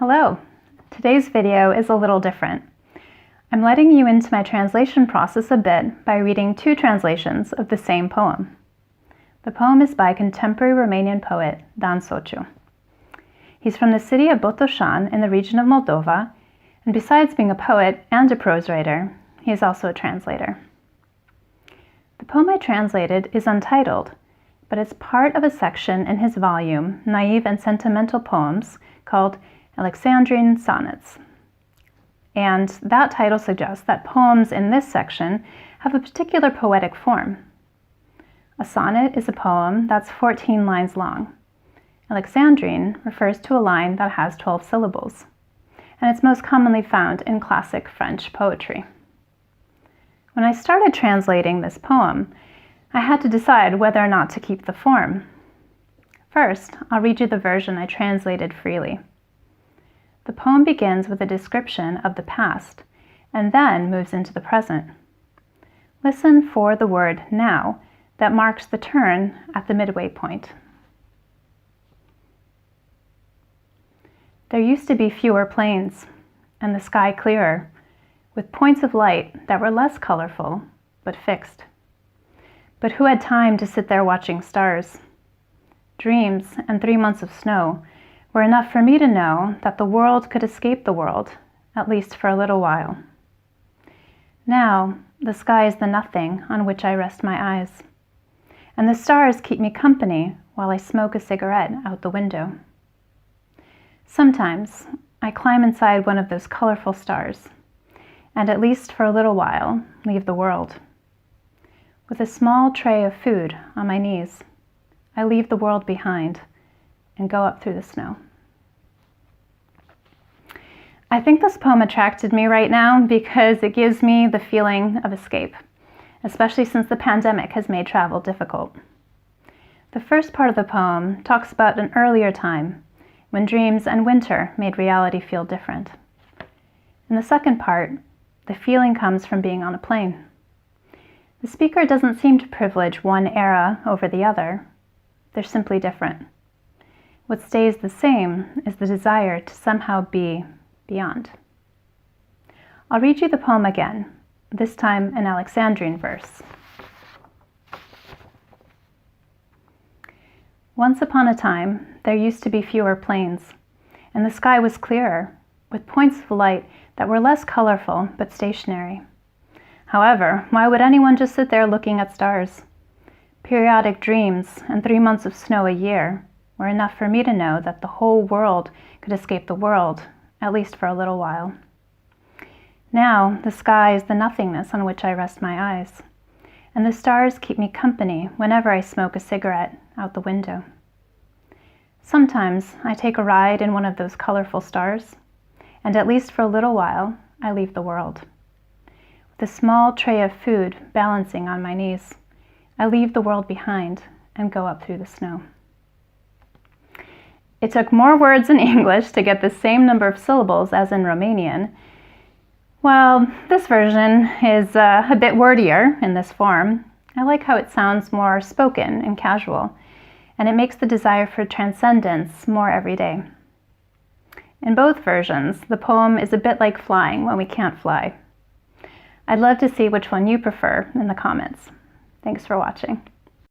Hello! Today's video is a little different. I'm letting you into my translation process a bit by reading two translations of the same poem. The poem is by contemporary Romanian poet Dan Sociu. He's from the city of Botoșani in the region of Moldova, and besides being a poet and a prose writer, he is also a translator. The poem I translated is untitled, but it's part of a section in his volume, Naive and Sentimental Poems, called Alexandrine Sonnets. And that title suggests that poems in this section have a particular poetic form. A sonnet is a poem that's 14 lines long. Alexandrine refers to a line that has 12 syllables, and it's most commonly found in classic French poetry. When I started translating this poem, I had to decide whether or not to keep the form. First, I'll read you the version I translated freely. The poem begins with a description of the past and then moves into the present. Listen for the word now that marks the turn at the midway point. There used to be fewer planes and the sky clearer, with points of light that were less colorful but fixed. But who had time to sit there watching stars? Dreams and 3 months of snow were enough for me to know that the world could escape the world, at least for a little while. Now, the sky is the nothing on which I rest my eyes, and the stars keep me company while I smoke a cigarette out the window. Sometimes I climb inside one of those colorful stars, and at least for a little while, leave the world. With a small tray of food on my knees, I leave the world behind and go up through the snow. I think this poem attracted me right now because it gives me the feeling of escape, especially since the pandemic has made travel difficult. The first part of the poem talks about an earlier time when dreams and winter made reality feel different. In the second part, the feeling comes from being on a plane. The speaker doesn't seem to privilege one era over the other. They're simply different. What stays the same is the desire to somehow be beyond. I'll read you the poem again, this time in Alexandrine verse. Once upon a time, there used to be fewer planes, and the sky was clearer, with points of light that were less colorful but stationary. However, why would anyone just sit there looking at stars? Periodic dreams and 3 months of snow a year were enough for me to know that the whole world could escape the world, at least for a little while. Now, the sky is the nothingness on which I rest my eyes, and the stars keep me company whenever I smoke a cigarette out the window. Sometimes I take a ride in one of those colorful stars, and at least for a little while, I leave the world. With a small tray of food balancing on my knees, I leave the world behind and go up through the snow. It took more words in English to get the same number of syllables as in Romanian. While this version is a bit wordier in this form, I like how it sounds more spoken and casual, and it makes the desire for transcendence more everyday. In both versions, the poem is a bit like flying when we can't fly. I'd love to see which one you prefer in the comments. Thanks for watching.